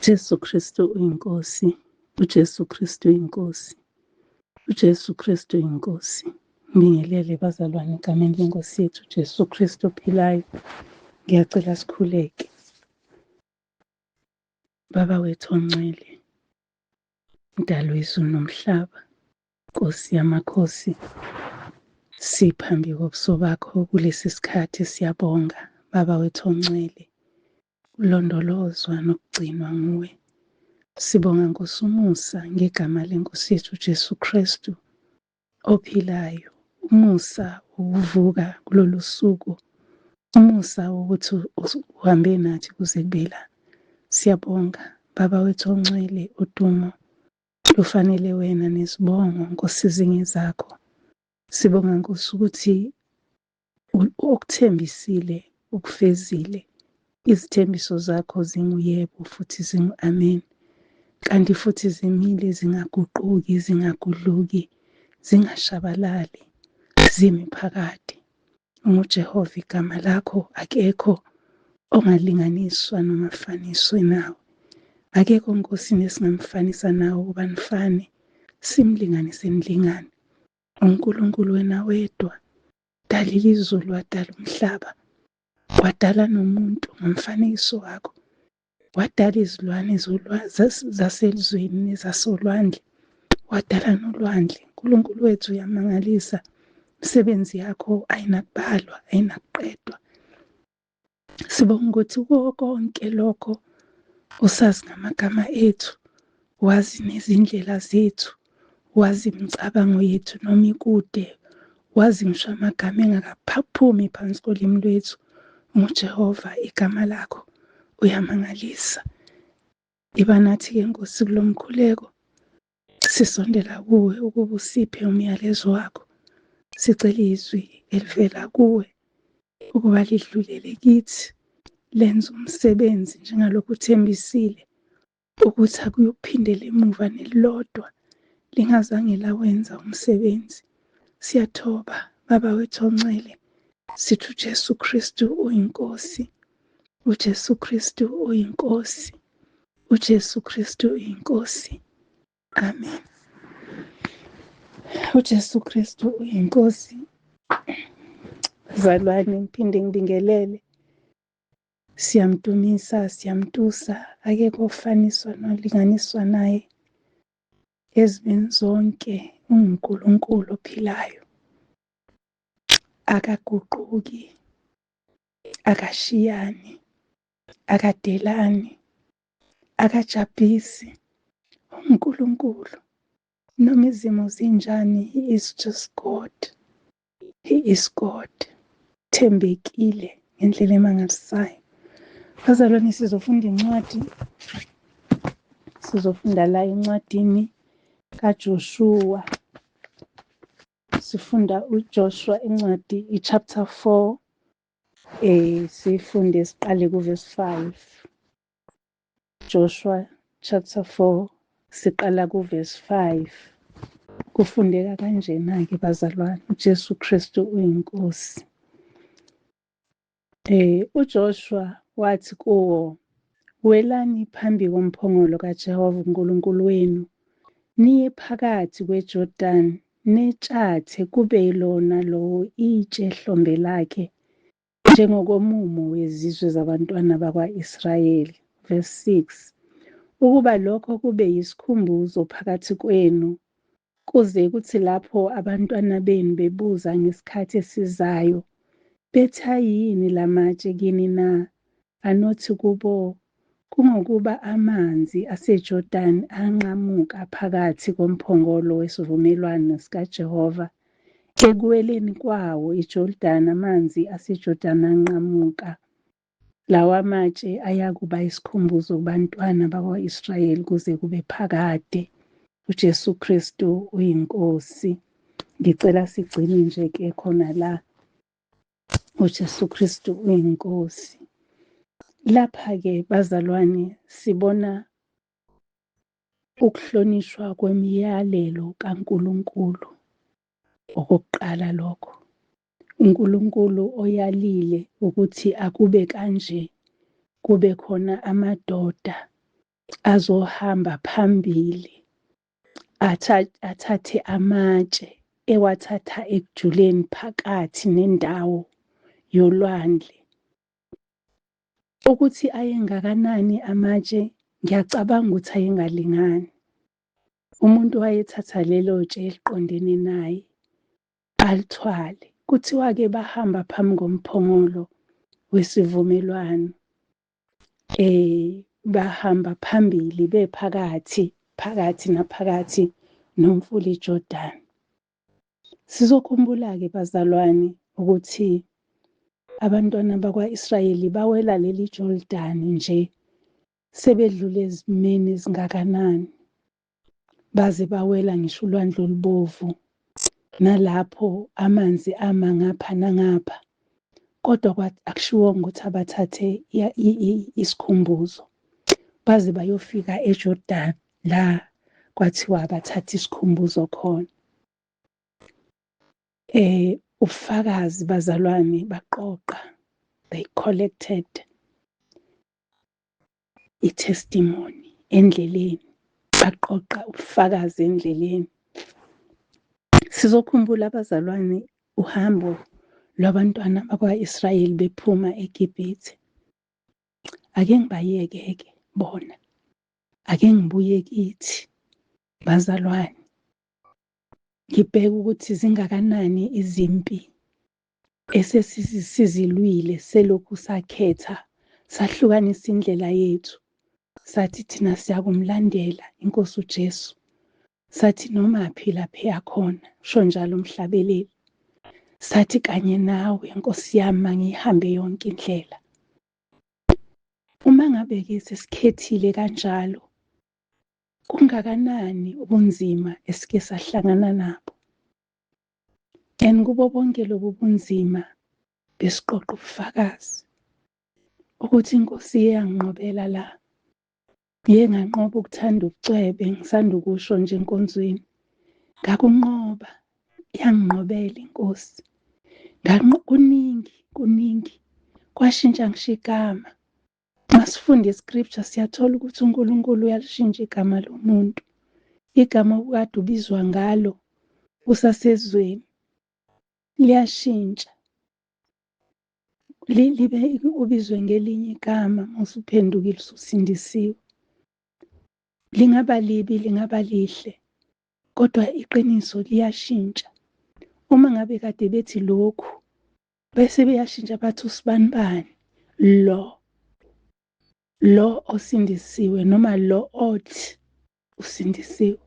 Jesu Kristu uyinkosi. uJesu Kristu uyinkosi. uJesu Kristu uyinkosi. Ngibingelele bazalwane egameni lenkosi yethu Jesu Kristu ophilayo. Ngiyacela sikhuleke. Baba wethu ongcwele, Mdali wezulu nomhlaba, Nkosi yamakhosi, siphambi kobuso bakho kulesi sikhathi siyabonga. Baba wethu ongcwele, ulondolozwa nokugcinwa nguwe. Sibonga Nkosi umusa ngegama lenkosi yethu Jesu Kristu ophilayo. Umusa ukuvuka kulolu suku, umusa ukuthi uhambe nathi kuze kube la. Siyabonga Baba wethu ongcwele, udumo lufanele wena nesibongo Nkosi izinge zakho. Sibonga Nkosi ukuthi ukuthembisile, ukufezile. Izithembiso zakho zinguyebo futhi zingu-amen. Kanti futhi zimile, zingaguquki, zingagudluki, zingashabalali, zimi phakade. UJehova igama lakho, akekho ongalinganiswa noma afaniswe nawe. Akekho Nkosi nesingamfanisa nawe ukuba nifane, simlinganise nilingane. uNkulunkulu wena wedwa, dalile izulu, wadala umhlaba, wadala nomuntu ngomfanekiso wakho, wadala izilwane zaselizweni nezasolwandle, wadala nolwandle. uNkulunkulu wethu uyamangalisa, imisebenzi yakho ayinakubalwa, ayinakuqedwa. Sibonga ukuthi konke lokho usazi ngamagama ethu, wazi nezindlela zethu, wazi imicabango yethu noma ikude, wazi ngisho amagama engakaphumi phansi kolimi lwethu. UJehova igama lakho uyamangalisa. Iba nathi-ke Nkosi kulo mkhuleko, sisondela kuwe ukuba usiphe umyalezo wakho. Sicela izwi elivela kuwe ukuba lidlulele kithi, lenze umsebenzi njengalokhu uthembisile, ukuthi akuyophindela emuva nelilodwa lingazange lawenza umsebenzi. Siyathoba Baba wethu ongcwele, sithi uJesu Kristu uyinkosi. uJesu Kristu uyinkosi. uJesu Kristu uyinkosi. Amen. uJesu Kristu uyinkosi. Bazalwane, ngiphinde ngibingelele. Siyamdumisa, siyamtusa, akekho ofaniswa nolinganiswa naye. Ezimeni zonke unguNkulunkulu ophilayo, akaguquki, akashiyani, akadelani, akajabhisi. uNkulunkulu noma izimo zinjani, he is just God. He is God. Thembekile ngendlela emangalisayo. Bazalwane, sizofunda la encwadini kaJoshua. Sifunda uJoshua incwadi ichapter 4, sifunde siqale kuverse 5. Joshua chapter 4 siqala kuverse 5. Kufundeka kanjena-ke bazalwane, uJesu Kristu uyinkosi. uJoshua wathi kuwo, welani phambi komphongolo kaJehova uNkulunkulu wenu, niye phakathi kweJordani, netshathe kube yilona lowo itshe ehlombe lakhe, njengokomumo wezizwe zabantwana bakwa-Israyeli. Verse 6. Ukuba lokho kube yisikhumbuzo phakathi kwenu, kuze kuthi lapho abantwana benu bebuza ngesikhathi esizayo, bethi yini la matshe kini na? Anothi kubo, kungokuba amanzi aseJordani anqamuka phakathi komphongolo wesivumelwano sikaJehova. Ekuweleni kwawo iJordani amanzi aseJordani anqamuka. Lawa matshe ayakuba isikhumbuzo kubantwana bakwa-Israyeli kuze kube phakade. uJesu Kristu uyinkosi. Ngicela sigcine nje-ke khona la. uJesu Kristu uyinkosi. Lapha-ke bazalwane, sibona ukuhlonishwa kwemiyalelo kaNkulunkulu. Okokuqala lokho, uNkulunkulu oyalile ukuthi akube kanje, kube khona amadoda azohamba phambili athathe amatshe ewathatha ekujuleni phakathi nendawo yolwandle. Ukuthi ayengakanani amatshe ngiyacabanga ukuthi ayengalingani. Umuntu wayethatha lelo tshe eliqondene naye alithwale. Kuthiwa-ke bahamba phambi komphongolo wesivumelwano. Bahamba phambili phakathi naphakathi nomfula iJordan. Sizokhumbula-ke bazalwane ukuthi abantwana bakwa-Israyeli bawela leli Jordan nje sebedlule ezimeni ezingakanani, baze bawela ngisho ulwandle olubovu, nalapho amanzi ama ngapha nangapha. Kodwa akushiwongo ukuthi abathathe isikhumbuzo, baze bayofika eJordan la kwathiwa abathathe isikhumbuzo khona. Ubufakazi bazalwane baqoqa, they collected i-testimony endleleni, baqoqa ubufakazi endleleni. Sizokhumbula abazalwane uhambo lwabantwana bakwa-Israyeli bephuma eGibhithe. Ake ngibayeke-ke bona, ake ngibuye kithi bazalwane, ngibheke ukuthi zingakanani izimpi esesizilwile selokhu sakhetha, sahlukanisa indlela yethu. Sathi thina siyakumlandela inkosi uJesu. Sathi noma laphi yakhona, usho njalo umhlabeleli. Sathi kanye nawe Nkosi yami mangihambe yonke indlela. Uma ngabe-ke sesikhethile kanjalo, kungakanani ubunzima esike sahlangana nabo. And kubo bonke lobu bunzima besiqoqa ubufakazi ukuthi inkosi iyanginqobela la. Nganqoba ukuthanda ubucwebe, ngisanda ukusho nje enkonzweni. Ngakunqoba, yanginqobela inkosi. Kuningi. Kwashintsha ngisho igama. Masifunda iscripture siyathola ukuthi uNkulunkulu uyalishintsha igama lomuntu. Igama okade ubizwa ngalo usasezweni liyashintsha. Libe ubizwe ngelinye igama usuphendukile ususindisiwe. Lingaba libi, lingaba lihle, kodwa iqiniso liyashintsha. Uma ngabe kade bethi lokhu, bese beyashintsha bathi usibanibani, lo osindisiwe noma lo othi usindisiwe.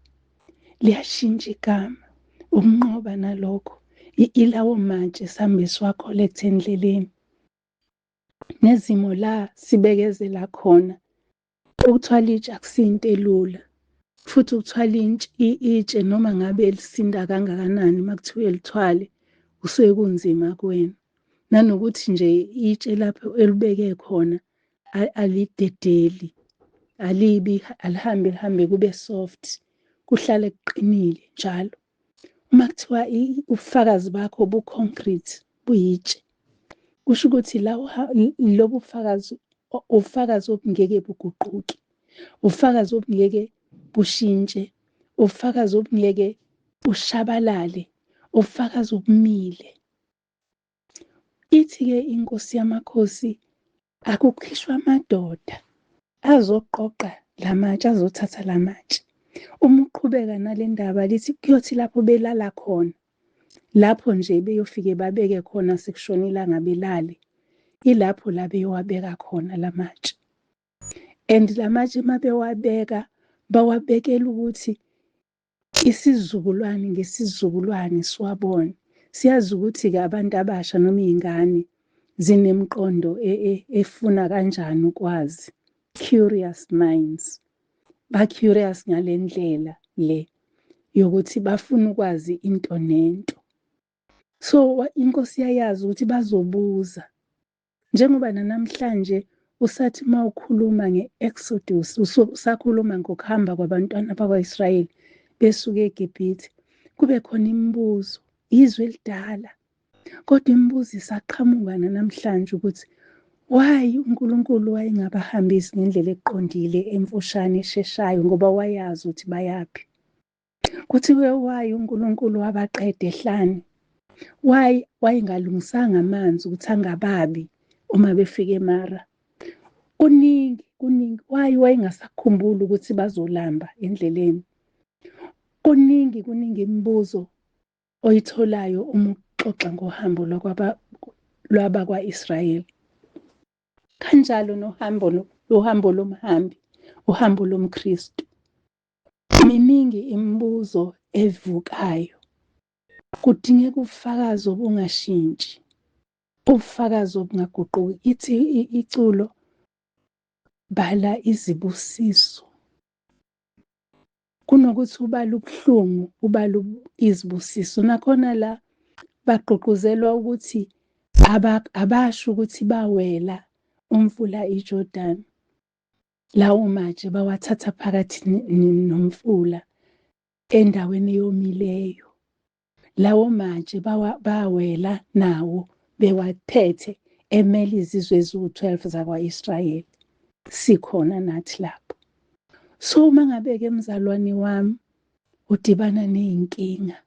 Liyashintsha igama, ukunqoba nalokho. Ilawo matshe sihambe siwa-collect endleleni. Nezimo la sibekezela khona. Ukuthwala itshe akusiyinto elula. Futhi ukuthwala itshe noma ngabe lisinda kangakanani uma kuthiwa lithwale, kusuke kunzima kuwena. Nanokuthi nje itshe lapho elibeke khona alidedeli, alihambe kube soft, kuhlale kuqinile njalo. Uma kuthiwa ubufakazi bakho bu-concrete, buyitshe, kusho ukuthi lobu bufakazi obungeke buguquki, ubufakazi obungeke bushintshe, ubufakazi obungeke bushabalale, ubufakazi obumile. Ithi-ke inkosi yamakhosi, akukhishwa amadoda azoqoqa lamatshe, azothatha lamatshe. Uma uqhubeka nale ndaba lithi kuyothi lapho belala khona, lapho nje beyofike babeke khona sekushona ilanga belale, ilapho la beyowabeka khona lamatshe. And lamatshe uma bewabeka, bawabekela ukuthi isizukulwane ngesizukulwane siwabone. Siyazi ukuthi-ke abantu abasha noma iy'ngane zinemqondo efuna kanjani ukwazi, curious minds. Ba-curious ngale ndlela le yokuthi bafuna ukwazi into nento. So inkosi yayazi ukuthi bazobuza. Njengoba nanamhlanje usathi uma ukhuluma nge-Exodus, usakhuluma ngokuhamba kwabantwana bakwa-Israyeli besuke eGibhithe, kube khona imibuzo, izwe elidala. Kodwa imibuzo isaqhamuka nanamhlanje ukuthi Why uNkulunkulu wayengabahambisi ngendlela eqondile, emfushane, esheshayo ngoba wayazi ukuthi bayaphi. Kuthiwe why uNkulunkulu wabaqeda ehlane. Why wayengalungisanga amanzi ukuthi angababi uma befika eMara. Kuningi. Why wayengasakhumbuli ukuthi bazolamba endleleni. Kuningi imibuzo oyitholayo uma uxoxa ngohambo lwabakwa-Israyeli. Kanjalo uhambo lomhambi, uhambo lomKristu. Miningi imibuzo evukayo. Kudingeka ubufakazi obungashintshi, ubufakazi obungaguquki. Ithi iculo, bhala izibusiso. Kunokuthi ubale ubuhlungu, ubale izibusiso. Nakhona la bagqugquzelwa ukuthi abasho ukuthi bawela umfula iJordan. Lawo matshe bawathatha phakathi nomfula endaweni eyomileyo. Lawo matshe bawela nawo bewaphethe emele izizwe eziwu-12 zakwa-Israyeli. Sikhona nathi lapho. So uma ngabe-ke mzalwane wami udibana ney'nkinga,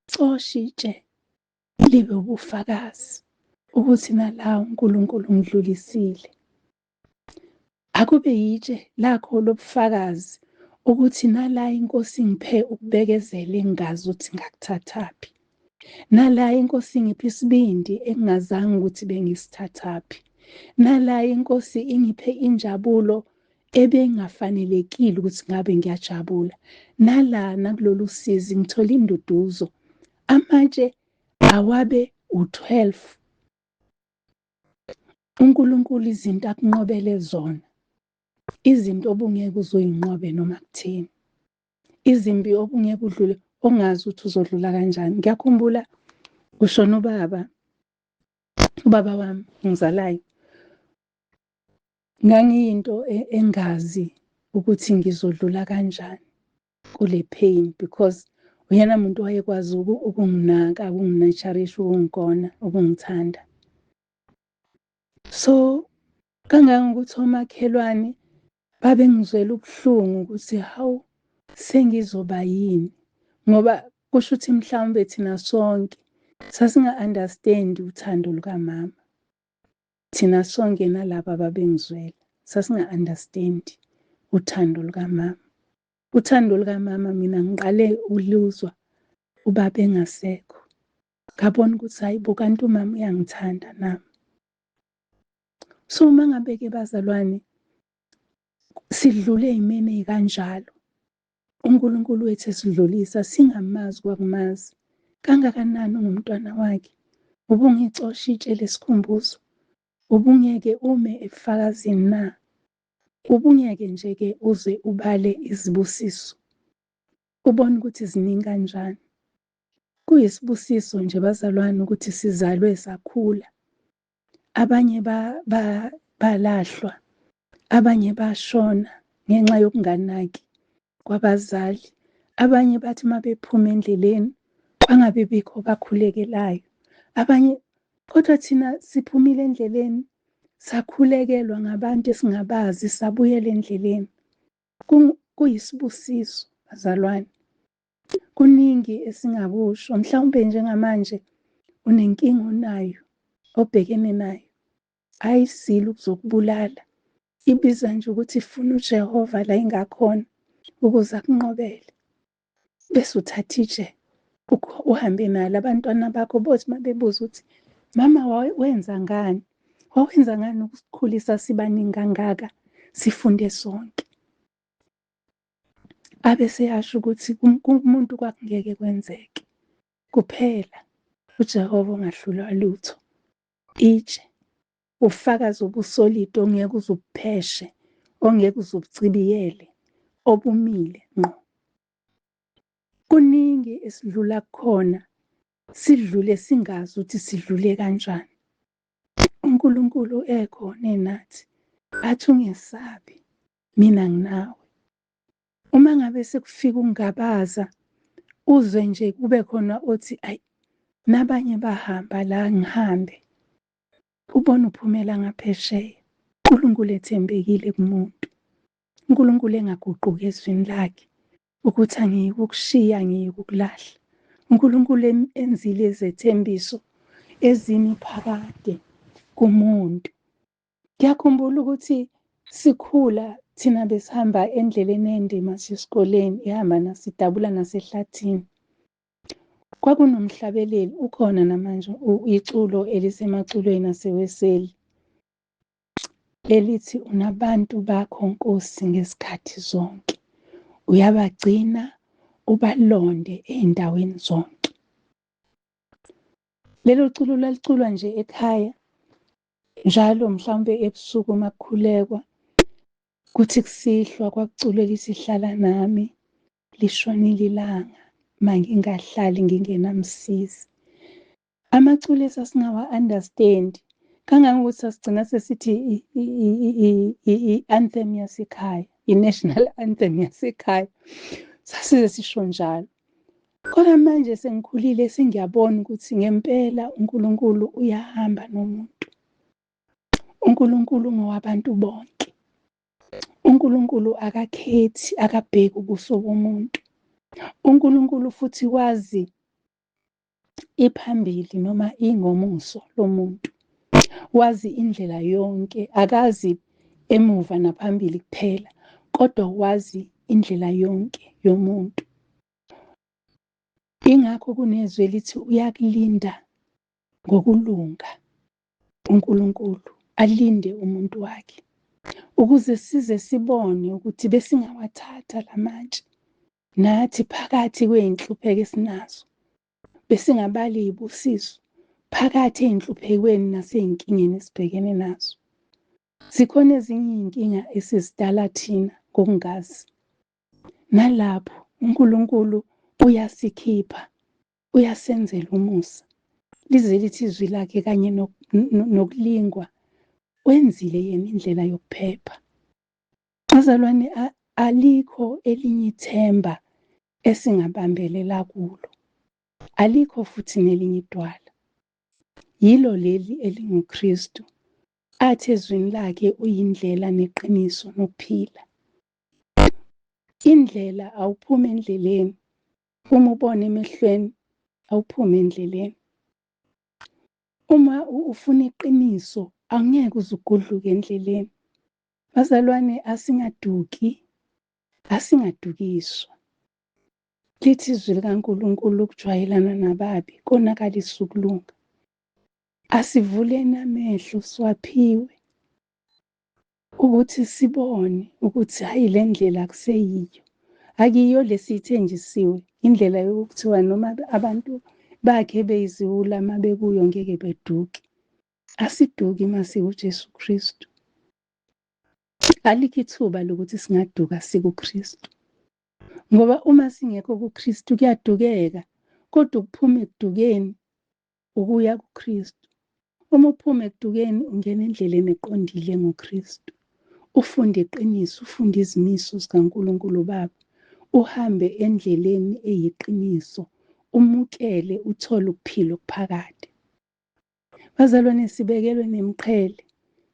cosha itshe libe ubufakazi ukuthi nala uNkulunkulu ungidlulisile. Akube yitshe lakho lobufakazi ukuthi nala iNkosi ingiphe ukubekezela engazi ukuthi ngakuthathaphi. Nala iNkosi ingiphe isibindi engingazange ukuthi bengisithathaphi. Nala iNkosi ingiphe injabulo ebengafanelekile ukuthi ngabe ngiyajabula. Nalana kulolu sizi ngithola induduzo. Amatshe awabe u-12. uNkulunkulu izinto akunqobele zona. Izinto obungeke uzoyinqobe noma kuthini. Izimbi obungeke udlule, ongazi ukuthi uzodlula kanjani. Ngiyakhumbula kushona ubaba wami ngizalayo. Ngangiyinto engazi ukuthi ngizodlula kanjani kule pain, because uyena muntu wayekwazi ukunginaka, ukunginaturarisha, ukungigona, ukungithanda. So kangangokuthi omakhelwane babengizwela ubuhlungu ukuthi hawu sengizoba yini, ngoba kusho ukuthi mhlawumbe thina sonke sasinga-understand uthando lukaMama. Thina sonke nalaba babengizwela sasinga-understand uthando lukaMama. Uthando lukaMama mina ngiqale uluzwa ubaba engasekho. Ngabona ukuthi hayi bo, kanti umama uyangithanda nami. So uma ngabe-ke bazalwane sidlule ey'meni ey'kanjalo, uNkulunkulu wethu esidlulisa singamazi kwakumazi kangakanani ungumntwana wakhe, ubungicosha itshe lesikhumbuzo, ubungeke ume ebufakazini na, ubungeke nje-ke uze ubale izibusiso, ubone ukuthi ziningi kanjani. Kuyisibusiso nje bazalwane ukuthi sizalwe sakhula. Abanye balahlwa, abanye bashona ngenxa yokunganaki kwabazali. Abanye bathi uma bephuma endleleni kwangabe bikho bakhulekelayo. Abanye, kodwa thina siphumile endleleni, sakhulekelwa ngabantu esingabazi, sabuyela endleleni. Kuyisibusiso bazalwane. Kuningi esingakusho, mhlawumbe njengamanje unenkinga onayo, obhekene nayo. Ayisile ukuzokubulala. Ibiza nje ukuthi ifuna uJehova la ingakhona ukuze akunqobele. Bese uthatha itshe uhambe nalo. Abantwana bakho bothi uma bebuza ukuthi mama wenza ngani? Wawenza ngani ukusikhulisa sibaningi kangaka sifunde sonke? Abe seyasho ukuthi kumuntu kwakungeke kwenzeke. Kuphela uJehova ongahlulwa lutho. Itshe ufakazi obusolidi ongeke uze ubupheshe, ongeke uze ubucibiyele, obumile ngqo. Kuningi esidlula kukhona, sidlule singazi ukuthi sidlule kanjani. uNkulunkulu ekhona nathi, athi ungesabi, mina nginawe. Uma ngabe sekufika ukungabaza, uzwe nje kube khona othi ayi, nabanye bahamba la ngihambe. ubone uphumela ngaphesheya. uNkulunkulu ethembekile kumuntu, uNkulunkulu engaguquki ezwini lakhe ukuthi angiyikukushiya, angiyikukulahla. uNkulunkulu enzile izethembiso ezimiphakade kumuntu. Ngiyakhumbula ukuthi sikhula thina besihamba endleleni ende masesikoleni, ihamba nasidabula nasehlathini. Kwakunomhlabeleli, ukhona namanje iculo elisemaculweni aseweseli elithi, unabantu bakho Nkosi ngesikhathi zonke, uyabagcina ubalonde ey'ndaweni zonke. Lelo culo laliculwa nje ekhaya njalo mhlawumbe ebusuku uma kukhulekwa, kuthi kusihlwa kwakuculwe lithi hlala nami, lishonile ilanga mangingahlali ngingenamsizi. Amaculo esasingawa-understand kangangokuthi sasigcina sesithi i-anthem yasekhaya, i-national anthem yasekhaya, sasize sisho njalo. Kodwa manje sengikhulile sengiyabona ukuthi ngempela uNkulunkulu uyahamba nomuntu. uNkulunkulu ngowabantu bonke. uNkulunkulu akakhethi, akabheki ubuso bomuntu. uNkulunkulu futhi wazi iphambili noma ingomuso lomuntu. Wazi indlela yonke, akazi emuva naphambili kuphela, kodwa wazi indlela yonke yomuntu. Ingakho kunezwi elithi uyakulinda ngokulunga uNkulunkulu, alinde umuntu wakhe, ukuze size sibone ukuthi besingawathatha lamatshe nathi phakathi kwey'nhlupheko esinazo, besingabala iy'busiso phakathi ey'nhluphekweni nasey'nkingeni esibhekene nazo. Zikhona ezinye iy'nkinga esizidala thina ngokungazi. Nalapho uNkulunkulu uyasikhipha, uyasenzela umusa. Lize lithi izwi lakhe kanye nokulingwa wenzile yena indlela yokuphepha. Bazalwane, alikho elinye ithemba esingabambelela kulo. Alikho futhi nelinye idwala. Yilo leli elinguKristu, athi ezwini lakhe uyindlela neqiniso nokuphila. Indlela awuphumi endleleni, uma ubona emehlweni awuphumi endleleni. Uma ufuna iqiniso angeke uze ugudluke endleleni. Bazalwane, asingadukiswa. Lithi izwi likaNkulunkulu ukujwayelana nababi konakalisa ukulunga. Asivuleni amehlo siwaphiwe ukuthi sibone ukuthi hayi, le ndlela akuseyiyo. Akiyo lesithenjisiwe, indlela yokuthiwa noma abantu bakhe beyiziwula uma bekuyo ngeke beduke. Asiduki masikuJesu Kristu. Alikho ithuba lokuthi singaduka sikuKristu. Ngoba uma singekho kuKristu kuyadukeka, kodwa ukuphuma ekudukeni ukuya kuKristu. Uma uphuma ekudukeni ungena endleleni eqondile ngoKristu. Ufunde iqiniso, ufunde izimiso zikaNkulunkulu Baba. Uhambe endleleni eyiqiniso, umukele, uthole ukuphila okuphakade. Bazalwane, sibekelwe nemiqhele.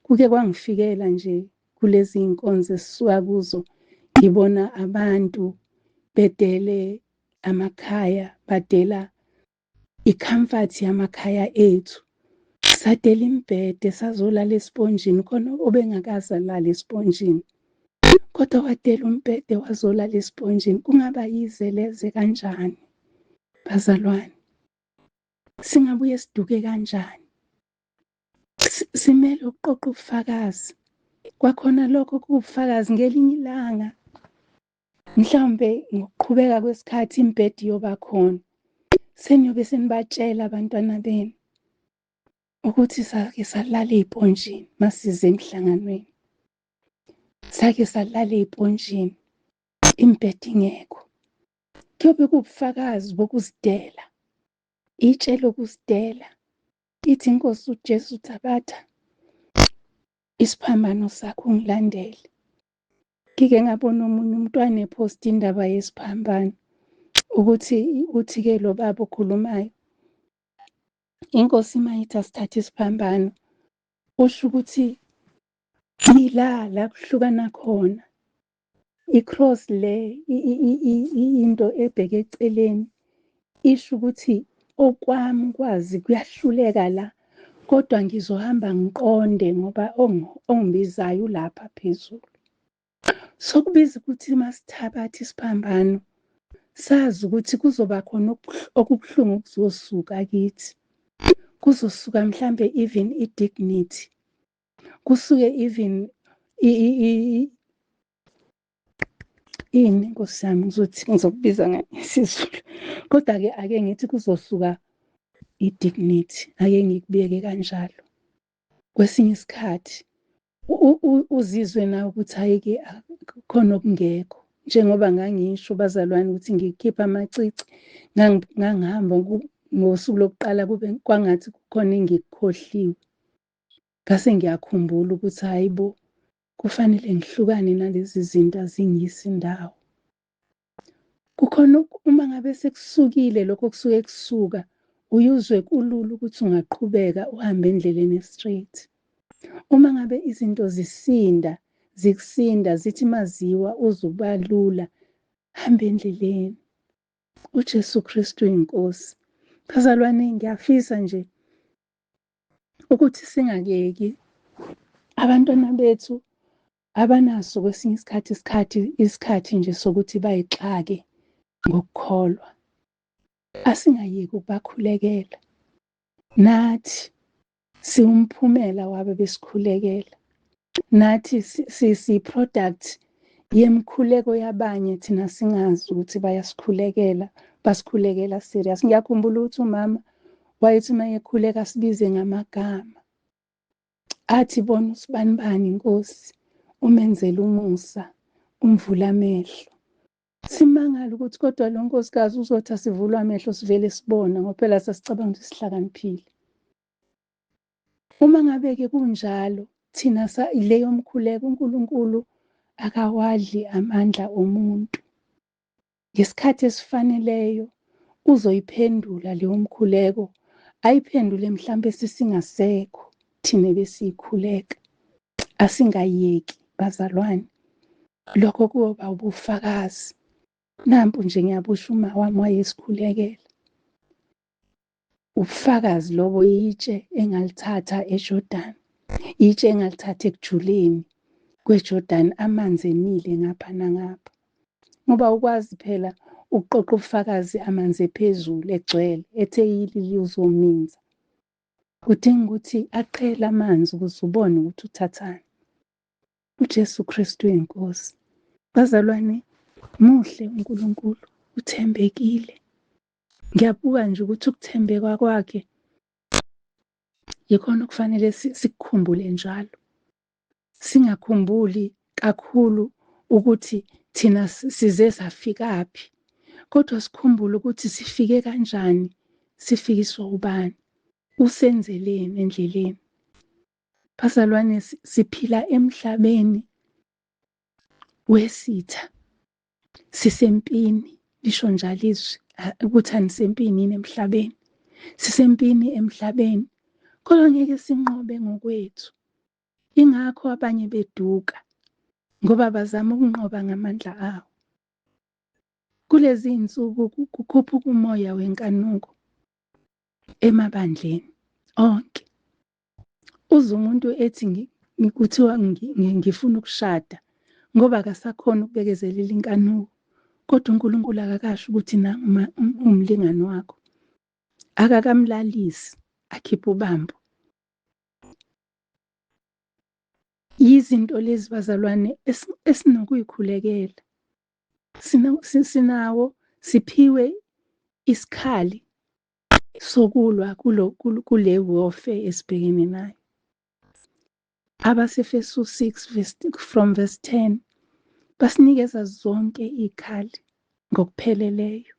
Kuke kwangifikela nje kulezi iy'nkonzo esisuka kuzo, ngibona abantu bedele amakhaya, badela i-comfort yamakhaya ethu. Sadela imibhede, sazolala esponjini, khona obengakaze alala esponjini. Kodwa wadela umbhede wazolala esponjini. Kungaba yize leze kanjani, bazalwane? Singabuye siduke kanjani? Simele ukuqoqa ubufakazi. Kwakhona lokho kuwubufakazi ngelinye ilanga, mhlawumbe ngokuqhubeka kwesikhathi imibhede iyoba khona. Seniyobe senibatshela abantwana benu ukuthi sake salala ey'ponjini masize emhlanganweni. Sake salala ey'ponjini, imibhede ingekho. Kuyobe kuwubufakazi bokuzidela, itshe lokuzidela. Ithi iNkosi uJesu Thabatha, isiphambano sakho ungilandele. Ngike ngabona omunye umntwana ephosta indaba yesiphambano ukuthi uthi-ke lo baba okhulumayo, iNkosi mayithi asithathe isiphambano, usho ukuthi la kuhlukana khona. I-cross le into ebheke eceleni isho ukuthi okwami ukwazi kuyahluleka la, kodwa ngizohamba ngiqonde ngoba ongibizayo ulapha phezulu. Sokubiza ukuthi masithabatha isiphambano, sazi ukuthi kuzoba khona okubuhlungu kuzosuka kithi. Kuzosuka mhlambe even i-dignity. Kusuke even ini Nkosi yami ngizokubiza ngesizulu. Kodwa-ke ake ngithi kuzosuka i-dignity, ake ngikubeke kanjalo. Kwesinye isikhathi uzizwe nawe ukuthi hhayi-ke khona okungekho. Njengoba ngangisho bazalwane ukuthi ngikhipha amacici, ngangihamba ngosuku lokuqala kube kwangathi kukhona engikukhohliwe. Ngase ngiyakhumbula ukuthi hayi bo, kufanele ngihlukane nalezi zinto azingiyisi indawo. Kukhona uma ngabe sekusukile lokho kusuke kusuka, uyuzwe kulula ukuthi ungaqhubeka uhambe endleleni straight. Uma ngabe izinto zikusinda zithi maziwa uzuba lula, hamba endleleni. uJesu Kristu inkosi. Bazalwane, ngiyafisa nje ukuthi singakeki abantwana bethu abanaso kwesinye isikhathi nje sokuthi bayixake ngokukholwa. Asingayeki ukubakhulekela. Nathi siwumphumela wabo besikhulekela. Nathi si-product yemikhuleko yabanye thina singazi ukuthi bayasikhulekela, basikhulekela serious. Ngiyakhumbula ukuthi umama wayethi uma ekhuleka asibize ngamagama. Athi bona usibanibani Nkosi, umenzele umusa, umvule amehlo. Simangala ukuthi kodwa lo nkosikazi uzothi asivulwe amehlo sivele sibona ngoba phela sasicabanga ukuthi sihlakaniphile. Uma ngabe-ke kunjalo, thina leyo mkhuleko uNkulunkulu akawadli amandla omuntu. Ngesikhathi esifaneleyo uzoyiphendula leyo mkhuleko, ayiphendule mhlambe sisingasekho thina besiyikhuleka. Asingayeki bazalwane, lokho kuyoba ubufakazi. Nampu nje ngiyabusho uma wami wayesikhulekela. Ubufakazi lobo, itshe engalithatha eJordan, itshe engalithatha ekujuleni kweJordan, amanzi emile ngapha nangapha. Ngoba ukwazi phela ukuqoqa ubufakazi amanzi ephezulu egcwele, ethe yilili uzominza. Kudinga ukuthi aqhele amanzi ukuze ubone ukuthi uthathani. uJesu Kristu inkosi. Bazalwane, muhle uNkulunkulu, uthembekile. Ngiyabuka nje ukuthi ukuthembeka kwakhe yikhona okufanele sikukhumbule njalo. Singakhumbuli kakhulu ukuthi thina size safikaphi, kodwa sikhumbule ukuthi sifike kanjani, sifikiswa ubani, usenzeleni endleleni. Bazalwane, siphila emhlabeni wesitha, sisempini, lisho njalo izwi ukuthi anisempini yini emhlabeni. Sisempini emhlabeni, kodwa ngeke sinqobe ngokwethu. Ingakho abanye beduka, ngoba bazama ukunqoba ngamandla awo. Kulezi insuku kukhuphuka umoya wenkanuko emabandleni onke. Uze umuntu ethi kuthiwa ngifuna ukushada ngoba akasakhona ukubekezelela inkanuko, kodwa uNkulunkulu akakasho ukuthi umlingani wakho. Akakamlalisi, akhiphe ubambo. Yizinto lezi bazalwane esinokuyikhulekela. Sinawo, siphiwe isikhali sokulwa kule warfare esibhekene nayo. Abase-Efesu 6 from verse 10 basinikeza zonke izikhali ngokupheleleyo.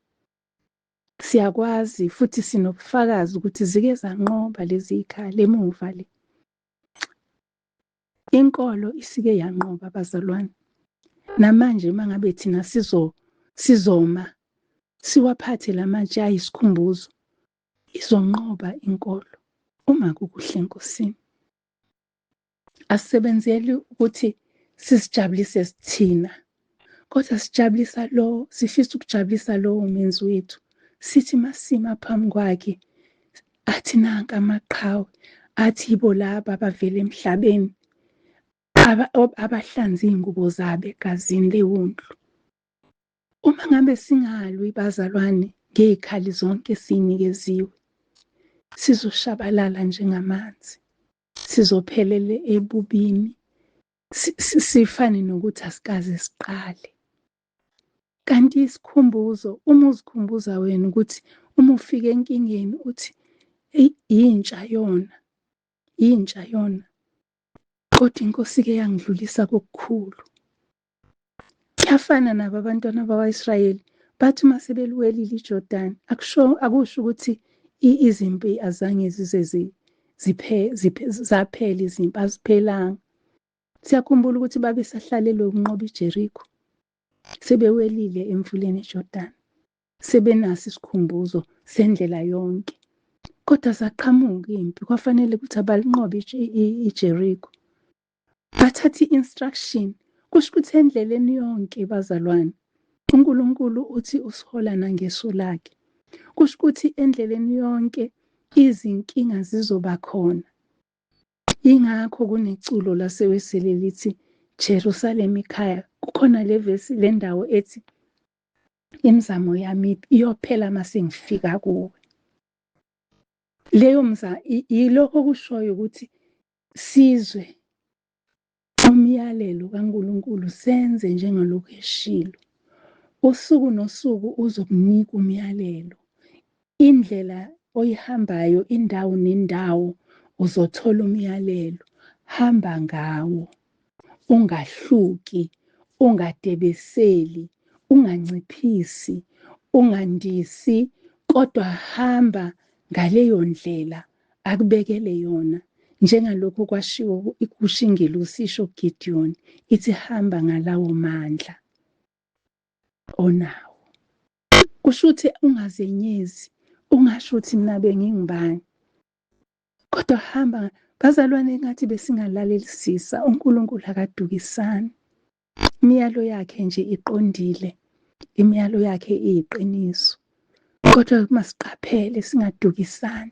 Siyakwazi futhi sinobufakazi ukuthi zike zanqoba lezi zikhali emuva le. Inkolo isike yanqoba bazalwane. Namanje mangabe thina sizoma siwaphathe lamatshe ayisikhumbuzo, izonqoba inkolo uma kukuhle enkosini. Asisebenzeli ukuthi sisijabulise sithina, kodwa sifisa ukujabulisa lowo menzi wethu. Sithi masima phambi kwakhe, athi nanka amaqhawe, athi yibo laba abavela emhlabeni, abahlanze iy'ngubo zabo egazini lewundlu. Uma ngabe singalwi bazalwane ngey'khali zonke esiy'nikeziwe, sizoshabalala njengamanzi, sizophelele ebubini, sifane nokuthi asikaze siqale. Kanti isikhumbuzo, uma uzikhumbuza wena ukuthi uma ufika enkingeni uthi yintsha yona, kodwa iNkosi-ke yangidlulisa kokukhulu. Kuyafana nabo abantwana bakwa-Israyeli, bathi uma sebeluwelile iJordani, akusho ukuthi izimpi azange zize zaphela, izimpi aziphelanga. Siyakhumbula ukuthi babesahlalele ukunqoba iJerikho, sebewelile emfuleni iJordani, sebenaso isikhumbuzo sendlela yonke, kodwa zaqhamuka impi, kwafanele ukuthi abalinqobe iJerikho. Bathatha i-instruction, kusho ukuthi endleleni yonke bazalwane, uNkulunkulu uthi usihola nangeso lakhe. Kusho ukuthi endleleni yonke izinkinga zizoba khona. Yingakho kuneculo lasewesele lithi Jerusalema ikhaya. Kukhona le ndawo ethi imizamo yami iyophela mase ngifika kuwe. Yilokho kushoyo ukuthi sizwe umyalelo kaNkulunkulu, senze njengalokhu eshilo. Usuku nosuku uzokunika umyalelo. Indlela oyihambayo, indawo nendawo, uzothola umyalelo. Hamba ngawo, ungahluki, ungadebeseli, unganciphisi, ungandisi, kodwa hamba ngaleyo ndlela akubekele yona. Njengalokhu kwashiwo kusho ingelosi, isho Gidiyoni, ithi hamba ngalawo mandla onawo. Kusho ukuthi ungazenyezi, ungasho ukuthi mina bengingubani, kodwa hamba. Bazalwane, ngathi besingalalelisisa, uNkulunkulu akadukisani. Imiyalo yakhe nje iqondile, imiyalo yakhe iyiqiniso, kodwa masiqaphele singadukisani.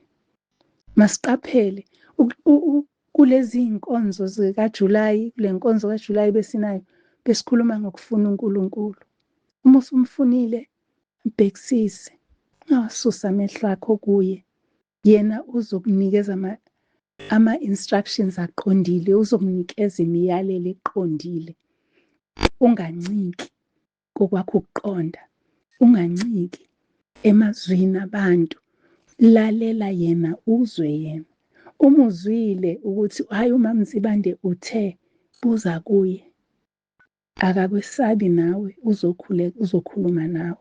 Masiqaphele kulezi iy'nkonzo zikaJulayi, kule nkonzo kaJulayi besinayo, besikhuluma ngokufuna uNkulunkulu. Uma usumfunile, mbhekisise, ungawasusi amehlo akho kuye. Yena uzokunikeza ama-instructions aqondile, uzokunikeza imiyalelo eqondile. Unganciki kokwakho ukuqonda, unganciki emazwini abantu, lalela yena, uzwe yena. Uma uzwile ukuthi hhayi, uMaMzibande uthe, buza kuye. Akakwesabi nawe, uzokhuluma nawe.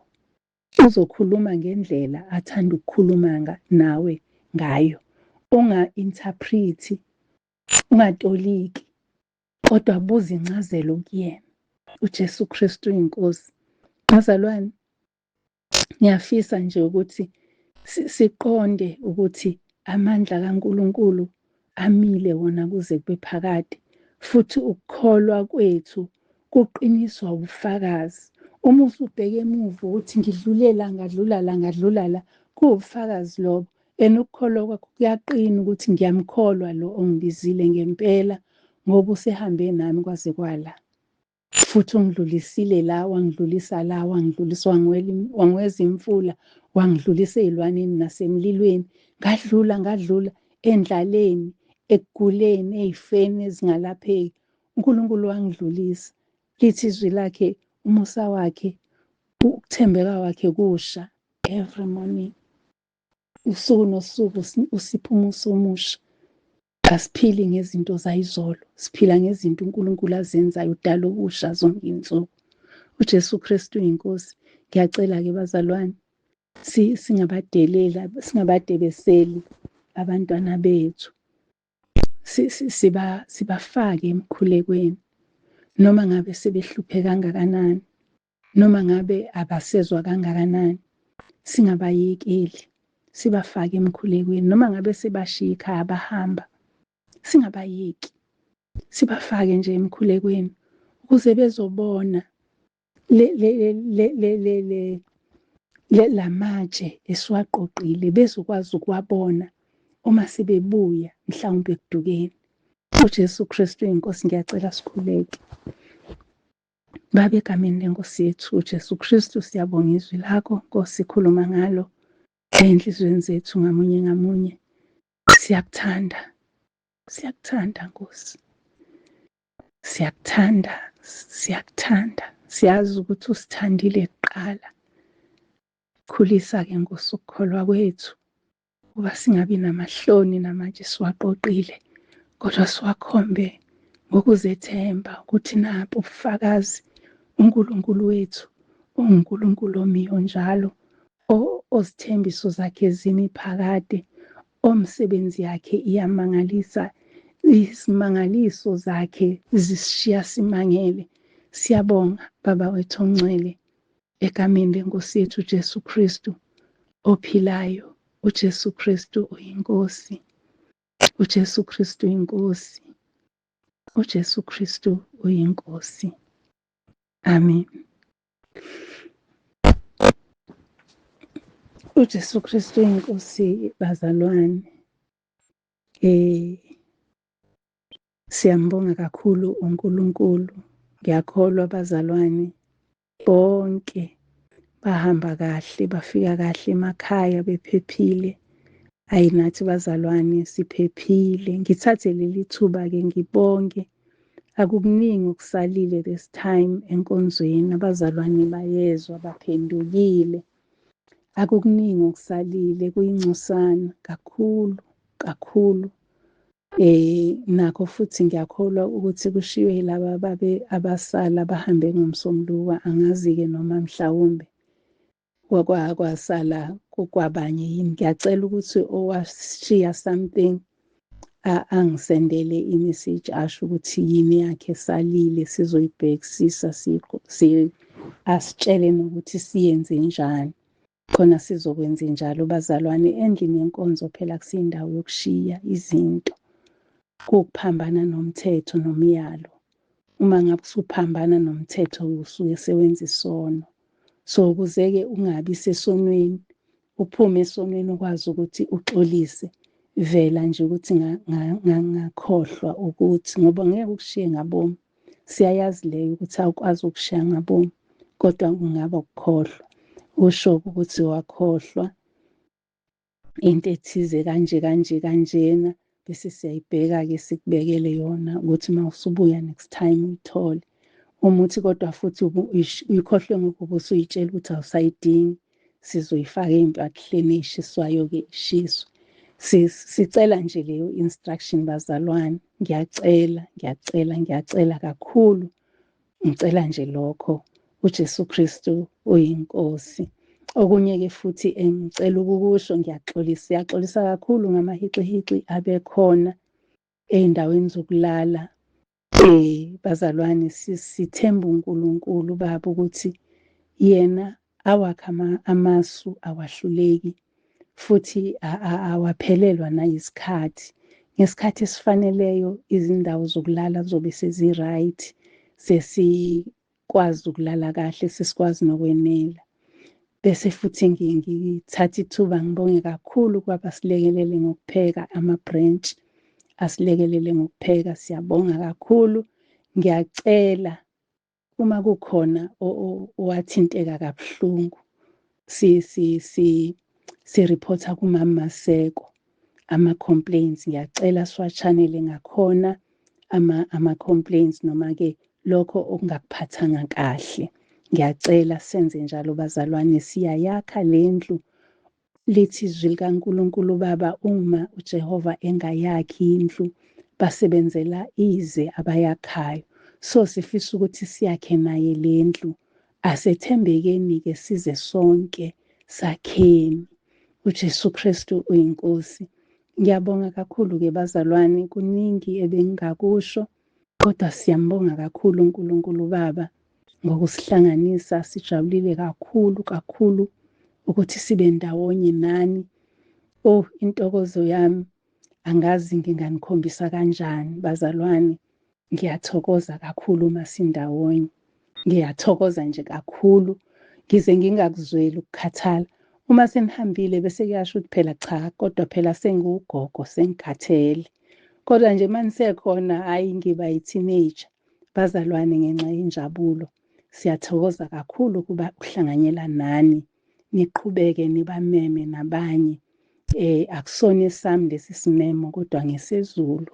Uzokhuluma ngendlela athanda ukukhuluma nawe ngayo. Unga-interpret-i, ungatoliki, kodwa buza incazelo kuyena. uJesu Kristu inkosi. Bazalwane, ngiyafisa nje ukuthi siqonde ukuthi amandla kaNkulunkulu amile wona kuze kube phakade, futhi ukukholwa kwethu kuqiniswa ubufakazi. Uma usubheke emuva ukuthi ngadlula la, kuwubufakazi lobo. And ukukholwa kwakho kuyaqina ukuthi ngiyamkholwa lo ongibizile ngempela, ngoba usehambe nami kwaze kwala, futhi ungidlulisile la, wangidlulisa la, wangiweza imfula, wangidlulisa ey'lwaneni nasemlilweni. Ngadlula endlaleni, ekuguleni, ey'feni ezingalapheki. uNkulunkulu wangidlulisa. Lithi izwi lakhe, umusa wakhe, ukuthembeka kwakhe kusha every morning. Usuku nosuku usipha umusa omusha. Asiphili ngezinto zayizolo, siphila ngezinto uNkulunkulu azenzayo, udala okusha zonke iy'nsuku. uJesu Kristu inkosi. Ngiyacela-ke bazalwane, singabadebeseli abantwana bethu, sibafake emkhulekweni, noma ngabe sebehluphe kangakanani, noma ngabe abasezwa kangakanani, singabayekeli, sibafake emkhulekweni. Noma ngabe sebashiya ikhaya bahamba, singabayeki. sibafake nje emkhulekweni ukuze bezobona la matshe esiwaqoqile, bezokwazi ukuwabona uma sebebuya mhlawumbe ekudukeni. UJesu Kristu inkosi, ngiyacela sikhuleke. Baba, egameni lenkosi yethu uJesu Kristu, siyabonga izwi lakho Nkosi, khuluma ngalo ey'nhliziyweni zethu ngamunye ngamunye. Siyakuthanda, siyakuthanda Nkosi, siyakuthanda, siyakuthanda. Siyazi ukuthi usithandile kuqala. Khulisa-ke Nkosi ukukholwa kwethu, ukuba singabi namahloni namatshe siwaqoqile, kodwa siwakhombe ngokuzethemba ukuthi napho ubufakazi uNkulunkulu wethu unguNkulunkulu omiyo njalo, ozithembiso zakhe zimiphakade, omsebenzi yakhe iyamangalisa, izimangaliso zakhe zisishiya simangele. Siyabonga Baba wethu ongcwele, egameni lenkosi yethu uJesu Kristu ophilayo. uJesu Kristu uyinkosi, uJesu Kristu uyinkosi, uJesu Kristu uyinkosi. Amen. uJesu Kristu uyinkosi, bazalwane. Siyambonga kakhulu uNkulunkulu. Ngiyakholwa bazalwane bonke bahamba kahle, bafika kahle emakhaya bephephile. Ayinathi bazalwane siphephile. Ngithathe leli thuba-ke ngibonge. Akukuningi okusalile this time enkonzweni, abazalwane bayezwa, baphendukile. Akukuningi okusalile, kuyingcosana kakhulu kakhulu. Nakho futhi ngiyakholwa ukuthi kushiwe laba babe abasala bahambe ngomsombuluka. Angazi-ke noma mhlawumbe kwasala kwabanye yini. Ngiyacela ukuthi owashiya something angisendele imessage asho ukuthi yini yakhe esalile, sizoyibhekisisa, asitshele nokuthi siyenze njani, khona sizokwenza njalo. Bazalwane, endlini yenkonzo phela kusiyindawo yokushiya izinto, kukuphambana nomthetho nomyalo. Uma ngabe usuphambana nomthetho usuke sewenza isono. So ukuze-ke ungabi sesonweni, uphume esonweni ukwazi ukuthi uxolise, vela nje ukuthi ngakhohlwa ukuthi, ngoba ngeke ukushiye ngabomu. Siyayazi leyo ukuthi awukwazi ukushiya ngabomu, kodwa kungaba ukukhohlwa. Usho ukuthi wakhohlwa into ethize kanje kanje kanjena, bese siyayibheka-ke sikubekele yona ukuthi uma usubuya next time uyithole. Uma uthi kodwa futhi uyikhohlwe ngoba usuyitshela ukuthi awusayidingi, sizoyifaka ey'mpahleni ey'shiswayo-ke ishiswe. Sicela nje leyo instruction bazalwane. Ngiyacela kakhulu. Ngicela nje lokho. uJesu Kristu uyinkosi. Okunye-ke futhi engicela ukukusho, siyaxolisa kakhulu ngamahixihixi abekhona ey'ndaweni zokulala. Bazalwane, sithemba uNkulunkulu Baba ukuthi yena awakha amasu awahluleki, futhi awaphelelwa nayisikhathi. Ngesikhathi esifaneleyo izindawo zokulala zobe sezi-right, sesikwazi ukulala kahle, sesikwazi nokwenela. Bese futhi ngithatha ithuba ngibonge kakhulu kwabasilekelele ngokupheka ama-branch, asilekelele ngokupheka. Siyabonga kakhulu. Ngiyacela uma kukhona owathinteka kabuhlungu, si-reporta kuMama Maseko ama-complaints. Ngiyacela siwa-channel ngakhona ama-complaints, noma-ke lokho okungakuphathanga kahle. Ngiyacela senze njalo bazalwane. Siyayakha le ndlu. Lithi izwi likaNkulunkulu Baba, uma uJehova engayakhi indlu, basebenzela ize abayakhayo. So sifisa ukuthi siyakhe naye le ndlu. Asethembekeni-ke size sonke sakheni. uJesu Kristu uyinkosi. Ngiyabonga kakhulu-ke bazalwane, kuningi ebengingakusho, kodwa siyambonga kakhulu uNkulunkulu Baba ngokusihlanganisa. Sijabulile kakhulu kakhulu ukuthi sibe ndawonye nani. Intokozo yami angazi nginganikhombisa kanjani bazalwane. ngiyathokoza kakhulu uma sindawonye. Ngiyathokoza nje kakhulu, ngize ngingakuzweli ukukhathala. Uma senihambile bese kuyasho ukuthi phela cha, kodwa phela sengiwugogo, sengikhathele. Kodwa nje uma nisekhona, hhayi ngiba yi-teenager. Bazalwane, ngenxa yenjabulo, siyathokoza kakhulu ukuba ukuhlanganyela nani, niqhubeke nibameme nabanye. Akusona esami lesi simemo, kodwa ngesezulu,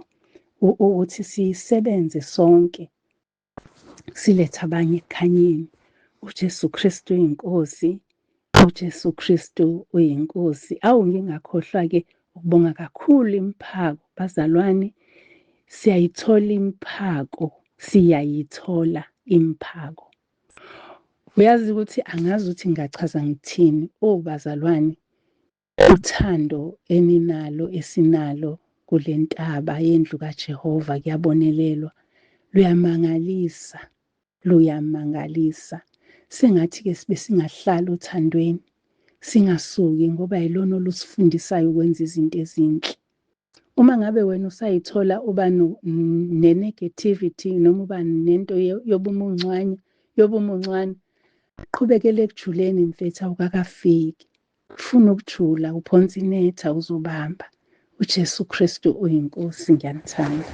ukuthi sisebenze sonke silethe abanye ekukhanyeni. uJesu Kristu uyinkosi, uJesu Kristu uyinkosi. Awu, ngingakhohlwa-ke ukubonga kakhulu imiphako. Bazalwane, siyayithola imiphako. Uyazi ukuthi angazi ukuthi ngingachaza ngithini. Bazalwane, uthando eninalo esinalo kule ntaba yendlu kaJehova kuyabonelelwa, luyamangalisa, luyamangalisa. Sengathi-ke sibe singahlali othandweni, singasuki, ngoba yilona olusifundisayo ukwenza izinto ezinhle. Uma ngabe wena usayithola uba ne-negativity noma uba nento yobumuncwane, qhubekele ekujuleni mfethu, awukakafiki. Ufuna ukujula, uphonsa inetha uzobamba. uJesu Kristu uyinkosi, ngiyanithanda.